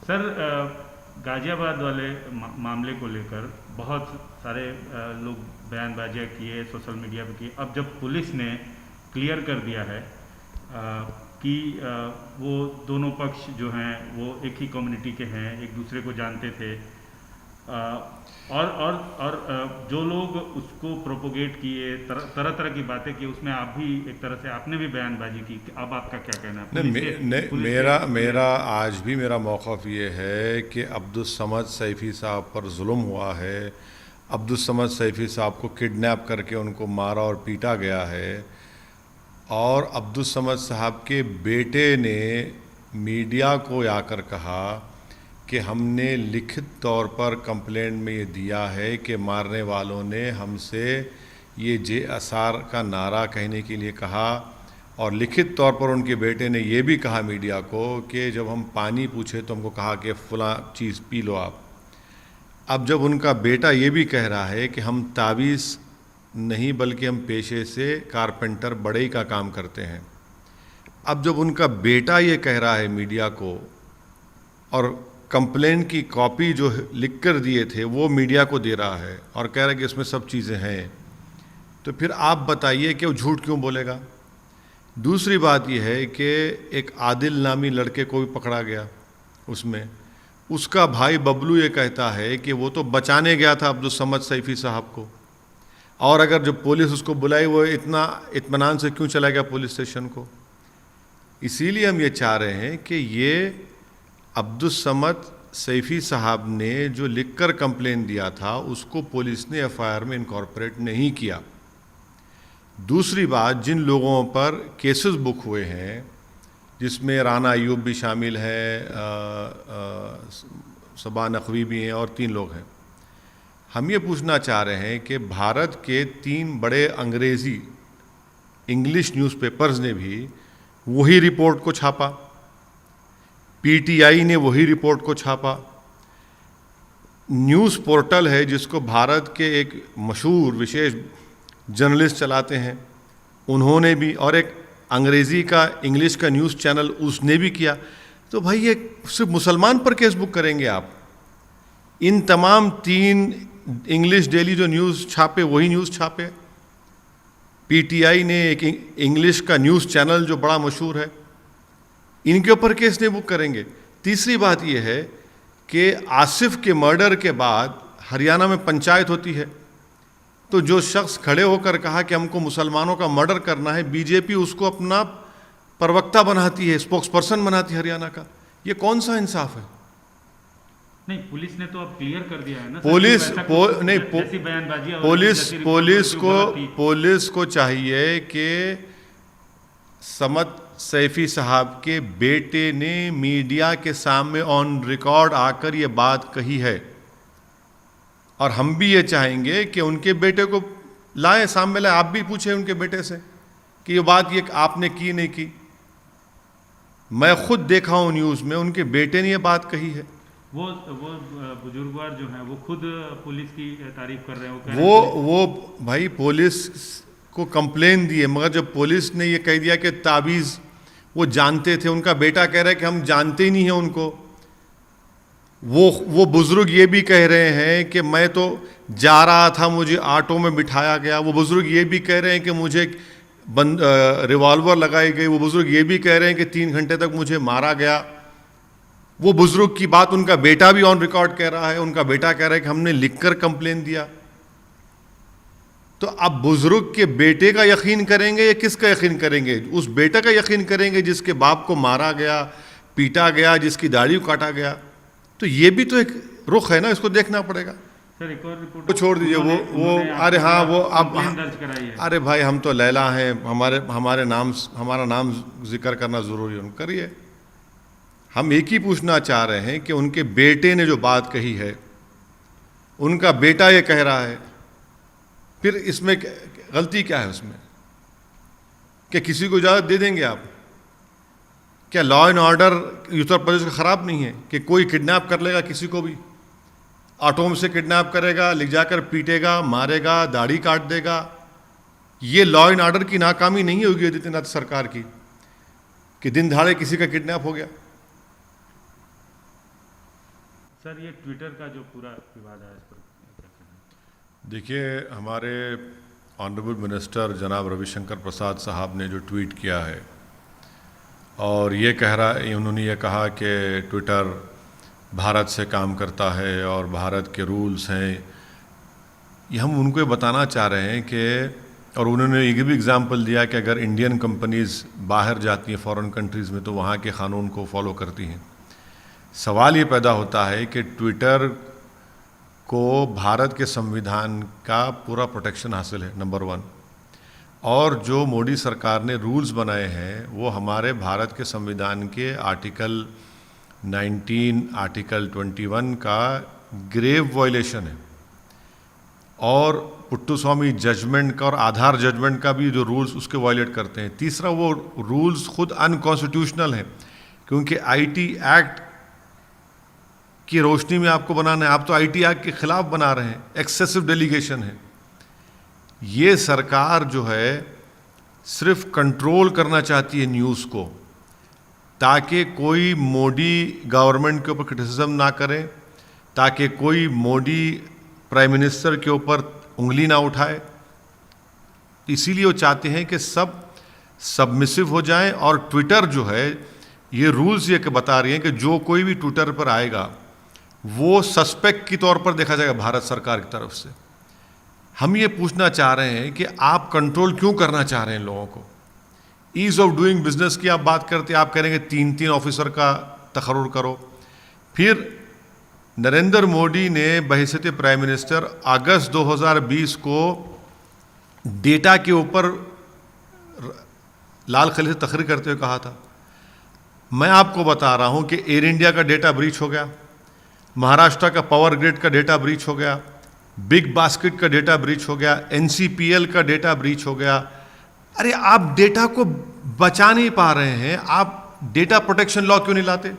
Sir, Ghaziabad वाले मामले को लेकर बहुत सारे लोग बयानबाजियाँ किए, सोशल मीडिया पे किए। अब जब पुलिस ने क्लियर कर दिया है कि वो दोनों पक्ष जो हैं वो एक ही कम्युनिटी के हैं, एक दूसरे को जानते थे। और जो लोग उसको प्रोपोगेट किए, तरह तरह की बातें की, उसमें आप भी एक तरह से आपने भी बयानबाजी की। अब आपका क्या कहना है? नहीं पुलिस के मेरा क्लियर। मेरा आज भी मेरा मौक़िफ़ ये है कि अब्दुस समद सैफ़ी साहब पर जुल्म हुआ है। अब्दुस समद सैफ़ी साहब को किडनैप करके उनको मारा और पीटा गया है। और अब्दुस समद साहब के बेटे ने मीडिया को आकर कहा कि हमने लिखित तौर पर कंप्लेंट में ये दिया है कि मारने वालों ने हमसे ये जे असार का नारा कहने के लिए कहा। और लिखित तौर पर उनके बेटे ने ये भी कहा मीडिया को कि जब हम पानी पूछे तो हमको कहा कि फ़लाँ चीज़ पी लो आप। अब जब उनका बेटा ये भी कह रहा है कि हम तावीज़ नहीं बल्कि हम पेशे से कारपेंटर बढ़ई का काम करते हैं। अब जब उनका बेटा ये कह रहा है मीडिया को और कंप्लेन की कॉपी जो लिख कर दिए थे वो मीडिया को दे रहा है और कह रहा है कि इसमें सब चीज़ें हैं, तो फिर आप बताइए कि वो झूठ क्यों बोलेगा। दूसरी बात यह है कि एक आदिल नामी लड़के को भी पकड़ा गया, उसमें उसका भाई बबलू ये कहता है कि वो तो बचाने गया था अब्दुल समद सैफ़ी साहब को, और अगर जब पुलिस उसको बुलाई वो इतना इत्मीनान से क्यों चला गया पुलिस स्टेशन को। इसीलिए हम ये चाह रहे हैं कि ये अब्दुल समद सैफ़ी साहब ने जो लिखकर कंप्लेन दिया था उसको पुलिस ने एफआईआर में इनकॉर्पोरेट नहीं किया। दूसरी बात, जिन लोगों पर केसेस बुक हुए हैं जिसमें राना अयूब भी शामिल है, सबा नकवी भी हैं और 3 लोग हैं, हम ये पूछना चाह रहे हैं कि भारत के 3 बड़े अंग्रेज़ी इंग्लिश न्यूज़पेपर्स ने भी वही रिपोर्ट को छापा, पीटीआई ने वही रिपोर्ट को छापा, न्यूज़ पोर्टल है जिसको भारत के एक मशहूर विशेष जर्नलिस्ट चलाते हैं उन्होंने भी, और एक अंग्रेज़ी का इंग्लिश का न्यूज़ चैनल उसने भी किया। तो भाई ये सिर्फ मुसलमान पर केस बुक करेंगे आप? इन तमाम 3 इंग्लिश डेली जो न्यूज़ छापे वही न्यूज़ छापे, पीटीआई ने एक इंग्लिश का न्यूज़ चैनल जो बड़ा मशहूर है, इनके ऊपर केस नहीं बुक करेंगे। तीसरी बात यह है कि आसिफ के मर्डर के बाद हरियाणा में पंचायत होती है, तो जो शख्स खड़े होकर कहा कि हमको मुसलमानों का मर्डर करना है, बीजेपी उसको अपना प्रवक्ता बनाती है, स्पोक्स पर्सन बनाती है हरियाणा का। ये कौन सा इंसाफ है? नहीं, पुलिस ने तो अब क्लियर कर दिया है ना सर कि पुलिस वैसा पो, कुछ नहीं पो, जैसी बयानबाजी और पुलिस जैसी रिपोर्ट पुलिस थी वो को गलत थी। पुलिस को चाहिए कि समद सैफ़ी साहब के बेटे ने मीडिया के सामने ऑन रिकॉर्ड आकर ये बात कही है, और हम भी ये चाहेंगे कि उनके बेटे को लाएं सामने लाएं। आप भी पूछें उनके बेटे से कि ये बात ये आपने की नहीं की। मैं खुद देखा हूँ न्यूज़ में, उनके बेटे ने ये बात कही है। वो बुजुर्गवार जो हैं वो खुद पुलिस की तारीफ कर रहे हैं। वो कह रहे हैं पुलिस। वो भाई पुलिस को कंप्लेन दी है, मगर जब पुलिस ने ये कह दिया कि ताबीज़ वो जानते थे, उनका बेटा कह रहा है कि हम जानते ही नहीं हैं उनको। वो बुज़ुर्ग ये भी कह रहे हैं कि मैं तो जा रहा था, मुझे ऑटो में बिठाया गया। वो बुज़ुर्ग ये भी कह रहे हैं कि मुझे रिवॉल्वर लगाई गई। वो बुज़ुर्ग ये भी कह रहे हैं कि 3 घंटे तक मुझे मारा गया। वो बुज़ुर्ग की बात उनका बेटा भी ऑन रिकॉर्ड कह रहा है। उनका बेटा कह रहा है कि हमने लिखकर कंप्लेन दिया। तो अब बुज़ुर्ग के बेटे का यकीन करेंगे या किसका यकीन करेंगे? उस बेटे का यकीन करेंगे जिसके बाप को मारा गया, पीटा गया, जिसकी दाढ़ी काटा गया। तो ये भी तो एक रुख है ना, इसको देखना पड़ेगा। सर, एक और रिपोर्ट वो छोड़ दीजिए, वो अरे हाँ, वो अब कंप्लेन दर्ज कराई है। अरे भाई हम तो लैला हैं, हमारा नाम जिक्र करना ज़रूरी है, करिए। हम एक ही पूछना चाह रहे हैं कि उनके बेटे ने जो बात कही है, उनका बेटा ये कह रहा है, फिर इसमें गलती क्या है उसमें? क्या किसी को इजाज़त दे देंगे आप? क्या law and order Uttar Pradesh का ख़राब नहीं है कि कोई किडनैप कर लेगा किसी को भी, ऑटो में से किडनैप करेगा, ले जाकर पीटेगा, मारेगा, दाढ़ी काट देगा? ये लॉ एंड ऑर्डर की नाकामी नहीं होगी आदित्यनाथ सरकार की कि दिन दहाड़े किसी का किडनैप हो गया? सर ये ट्विटर का जो पूरा विवाद है इस पर क्या कहना है? देखिए, हमारे ऑनरेबल मिनिस्टर जनाब रविशंकर प्रसाद साहब ने जो ट्वीट किया है और उन्होंने ये कहा कि ट्विटर भारत से काम करता है और भारत के रूल्स हैं, ये हम उनको ये बताना चाह रहे हैं कि, और उन्होंने ये भी एग्जांपल दिया कि अगर इंडियन कंपनीज़ बाहर जाती हैं फॉरेन कंट्रीज़ में तो वहाँ के क़ानून को फॉलो करती हैं। सवाल ये पैदा होता है कि ट्विटर को भारत के संविधान का पूरा प्रोटेक्शन हासिल है, नंबर 1, और जो मोदी सरकार ने रूल्स बनाए हैं वो हमारे भारत के संविधान के आर्टिकल 19, आर्टिकल 21 का ग्रेव वायलेशन है, और पुट्टुस्वामी जजमेंट का और आधार जजमेंट का भी जो रूल्स उसके वायलेट करते हैं। तीसरा, वो रूल्स खुद अनकॉन्स्टिट्यूशनल हैं क्योंकि आईटी एक्ट की रोशनी में आपको बनाना है, आप तो आईटी एक्ट के खिलाफ बना रहे हैं, एक्सेसिव डेलीगेशन है। ये सरकार जो है सिर्फ कंट्रोल करना चाहती है न्यूज़ को, ताकि कोई मोदी गवर्नमेंट के ऊपर क्रिटिसिज्म ना करे, ताकि कोई मोदी प्राइम मिनिस्टर के ऊपर उंगली ना उठाए। इसीलिए वो चाहते हैं कि सब सबमिसिव हो जाएं, और ट्विटर जो है ये रूल्स ये बता रही हैं कि जो कोई भी ट्विटर पर आएगा वो सस्पेक्ट के तौर पर देखा जाएगा भारत सरकार की तरफ से। हम ये पूछना चाह रहे हैं कि आप कंट्रोल क्यों करना चाह रहे हैं लोगों को? ईज ऑफ डूइंग बिजनेस की आप बात करते हैं, आप करेंगे 3 ऑफिसर का तकर्रुर करो। फिर नरेंद्र मोदी ने बहैसियत प्राइम मिनिस्टर अगस्त 2020 को डेटा के ऊपर लाल किले से तकरीर करते हुए कहा था, मैं आपको बता रहा हूं कि एयर इंडिया का डेटा ब्रीच हो गया, महाराष्ट्र का पावर ग्रिड का डेटा ब्रीच हो गया, बिग बास्केट का डेटा ब्रीच हो गया, एनसीपीएल का डेटा ब्रीच हो गया। अरे आप डेटा को बचा नहीं पा रहे हैं, आप डेटा प्रोटेक्शन लॉ क्यों नहीं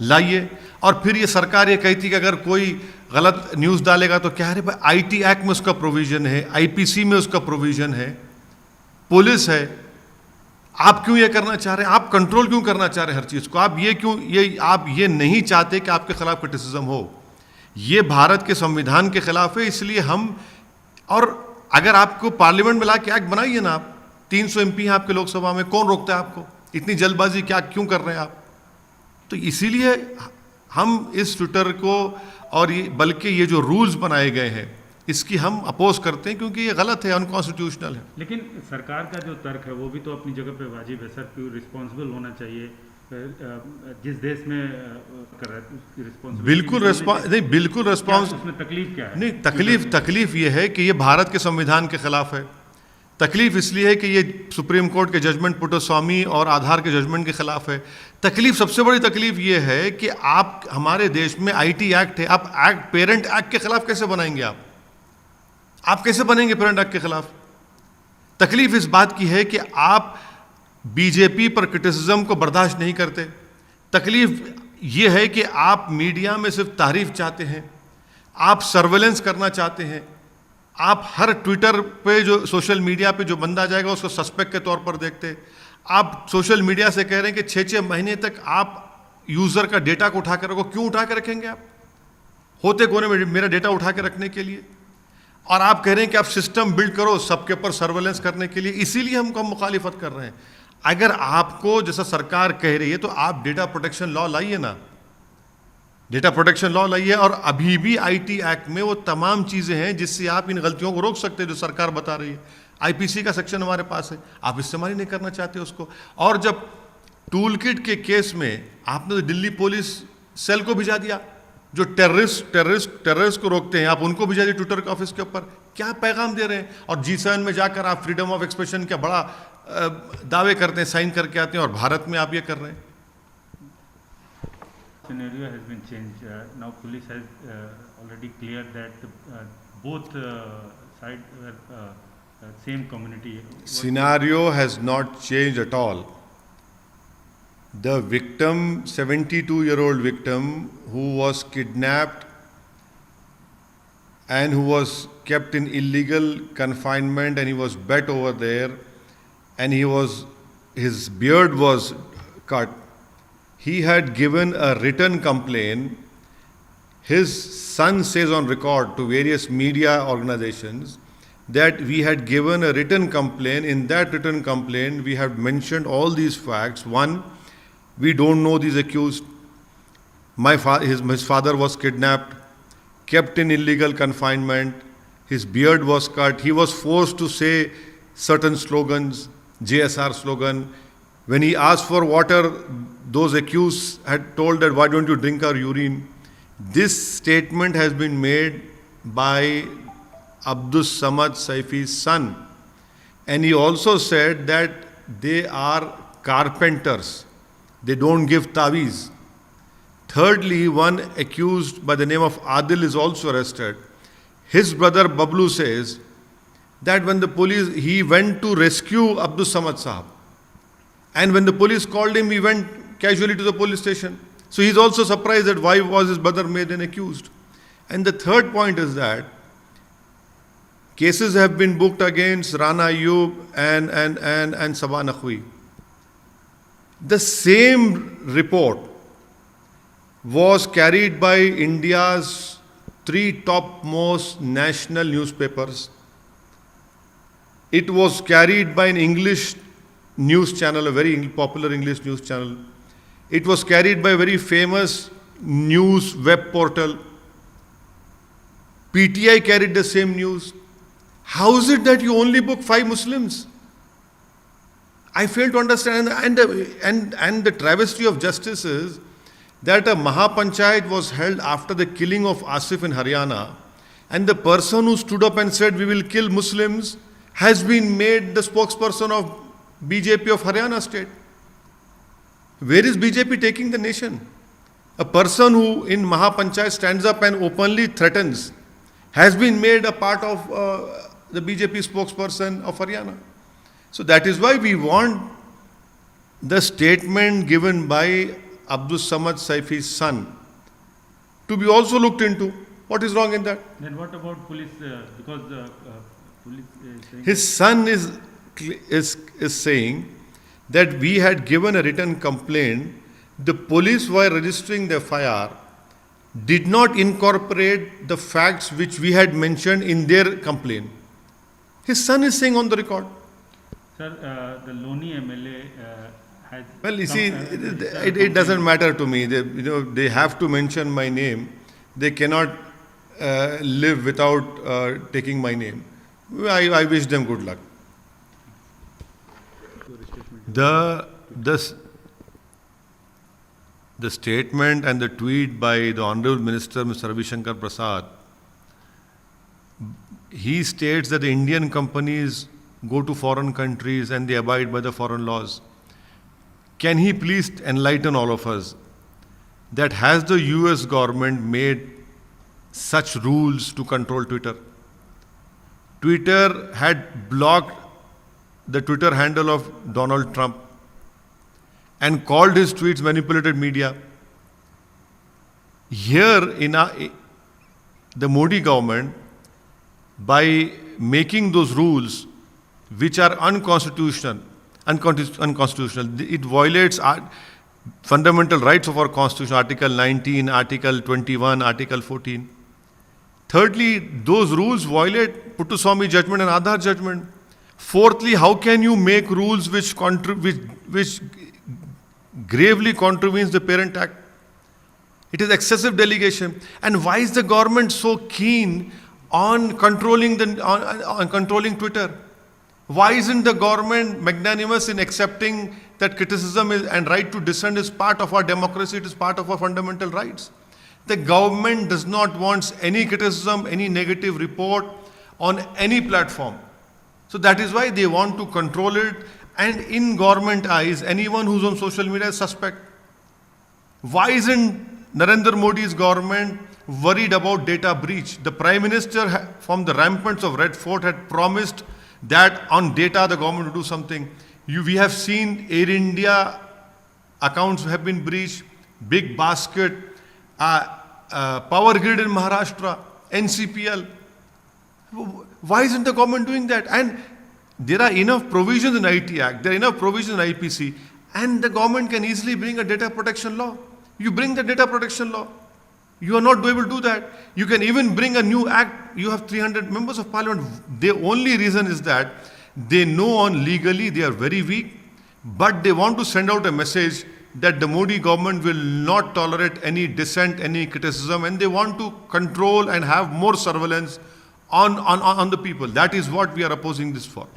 लाइए। और फिर ये सरकार ये कहती कि अगर कोई गलत न्यूज़ डालेगा तो क्या है, भाई आईटी एक्ट में उसका प्रोविजन है, आईपीसी में उसका प्रोविजन है, पुलिस है। आप क्यों ये करना चाह रहे हैं? आप कंट्रोल क्यों करना चाह रहे हैं हर चीज़ को? आप ये नहीं चाहते कि आपके खिलाफ क्रिटिसिज्म हो। ये भारत के संविधान के खिलाफ है, इसलिए हम, और अगर आपको पार्लियामेंट में ला के एक्ट बनाइए ना, आप 300 एमपी हैं आपके लोकसभा में, कौन रोकता है आपको? इतनी जल्दबाजी क्यों कर रहे हैं आप? तो इसीलिए हम इस ट्विटर को, और ये बल्कि ये जो रूल्स बनाए गए हैं इसकी हम अपोज करते हैं क्योंकि ये गलत है, अनकॉन्स्टिट्यूशनल है। लेकिन सरकार का जो तर्क है वो भी तो अपनी जगह पे वाजिब है सर, क्यों रिस्पॉन्सिबल होना चाहिए जिस देश में कर रहा है उसकी रिस्पॉन्सिबिलिटी। बिल्कुल रिस्पॉन्स उसमें तकलीफ क्या है? नहीं, तकलीफ ये है कि ये भारत के संविधान के खिलाफ है। तकलीफ इसलिए है कि ये सुप्रीम कोर्ट के जजमेंट, पुट्टुस्वामी और आधार के जजमेंट के खिलाफ है। तकलीफ, सबसे बड़ी तकलीफ ये है कि आप, हमारे देश में आईटी एक्ट है, आप पेरेंट एक्ट के खिलाफ कैसे बनाएंगे? आप कैसे बनेंगे पेरेंट एक्ट के खिलाफ? तकलीफ इस बात की है कि आप बीजेपी पर क्रिटिसिज्म को बर्दाश्त नहीं करते। तकलीफ ये है कि आप मीडिया में सिर्फ तारीफ चाहते हैं, आप सर्वेलेंस करना चाहते हैं, आप हर ट्विटर पे जो सोशल मीडिया पे जो बंदा जाएगा उसको सस्पेक्ट के तौर पर देखते। आप सोशल मीडिया से कह रहे हैं कि 6-6 महीने तक आप यूज़र का डेटा को उठा कर रखो। क्यों उठा के रखेंगे आप? होते कौन है मेरा डेटा उठा के रखने के लिए? और आप कह रहे हैं कि आप सिस्टम बिल्ड करो सबके ऊपर सर्वेलेंस करने के लिए। इसीलिए हम मुखालिफत कर रहे हैं। अगर आपको जैसा सरकार कह रही है तो आप डेटा प्रोटेक्शन लॉ लाइए ना, डेटा प्रोटेक्शन लॉ लाइए। और अभी भी आईटी एक्ट में वो तमाम चीज़ें हैं जिससे आप इन गलतियों को रोक सकते हैं जो सरकार बता रही है। आईपीसी का सेक्शन हमारे पास है, आप इस्तेमाल ही नहीं करना चाहते उसको। और जब टूल किट के केस में आपने तो दिल्ली पुलिस सेल को भिजा दिया, जो टेररिस्ट को रोकते हैं, आप उनको भिजा दिए ट्विटर के ऑफिस के ऊपर। क्या पैगाम दे रहे हैं? और G7 में जाकर आप फ्रीडम ऑफ एक्सप्रेशन का बड़ा दावे करते हैं, साइन करके आते हैं, और भारत में आप ये कर रहे हैं। Scenario has been changed. Now police has already cleared that both side were same community. Scenario has not changed at all. The victim, 72-year-old victim who was kidnapped and who was kept in illegal confinement, and he was bet over there, and his beard was cut. He had given a written complaint his son says on record to various media organizations that we had given a written complaint. In that written complaint, we have mentioned all these facts. One, we don't know these accused. His father was kidnapped, kept in illegal confinement. His beard was cut. He was forced to say certain slogans, JSR slogan. When he asked for water, those accused had told that, why don't you drink our urine? This statement has been made by Abdus Samad Saifi's son. And he also said that they are carpenters. They don't give taweez. Thirdly, one accused by the name of Adil is also arrested. His brother Bablu says that when the police, he went to rescue Abdus Samad Sahab. And when the police called him, he went casually to the police station. So he's also surprised that why was his brother made an accused. And the third point is that cases have been booked against Rana Ayyub and Sabah Naqvi. The same report was carried by India's 3 topmost national newspapers. It was carried by an English news channel, a very popular English news channel. It was carried by a very famous news web portal. PTI carried the same news. How is it that you only book 5 Muslims? I fail to understand. And the travesty of justice is that a Mahapanchayat was held after the killing of Asif in Haryana, and the person who stood up and said, we will kill Muslims, has been made the spokesperson of BJP of Haryana state. Where is BJP taking the nation? A person who in Mahapanchayat stands up and openly threatens has been made a part of the BJP spokesperson of Haryana. So that is why we want the statement given by Abdus Samad Saifi's son to be also looked into. What is wrong in that? Then what about police? Because the police is saying His son is saying that we had given a written complaint. The police, while registering the FIR, did not incorporate the facts which we had mentioned in their complaint. His son is saying on the record. Sir, the Loni MLA has. Well, you see, it doesn't matter to me. They have to mention my name. They cannot live without taking my name. I wish them good luck. The statement and the tweet by the Honorable Minister, Mr. Ravi Shankar Prasad, he states that the Indian companies go to foreign countries and they abide by the foreign laws. Can he please enlighten all of us that has the US government made such rules to control Twitter? Twitter had blocked the Twitter handle of Donald Trump and called his tweets manipulated media. Here in the Modi government, by making those rules which are unconstitutional, it violates fundamental rights of our Constitution, Article 19, Article 21, Article 14. Thirdly, those rules violate Puttaswamy judgment and Aadhaar judgment. Fourthly, how can you make rules which gravely contravenes the Parent Act? It is excessive delegation. And why is the government so keen on controlling Twitter? Why isn't the government magnanimous in accepting that criticism and right to dissent is part of our democracy, it is part of our fundamental rights? The government does not want any criticism, any negative report on any platform. So that is why they want to control it, and in government eyes, anyone who's on social media is suspect. Why isn't Narendra Modi's government worried about data breach? The Prime Minister from the ramparts of Red Fort had promised that on data the government will do something. We have seen Air India accounts have been breached, Big Basket, Power Grid in Maharashtra, NCPL. Why isn't the government doing that? And there are enough provisions in IT Act, there are enough provisions in IPC, and the government can easily bring a data protection law. You bring the data protection law. You are not able to do that. You can even bring a new act. You have 300 members of parliament. The only reason is that they know on legally they are very weak, but they want to send out a message that the Modi government will not tolerate any dissent, any criticism, and they want to control and have more surveillance on the people. That is what we are opposing this for.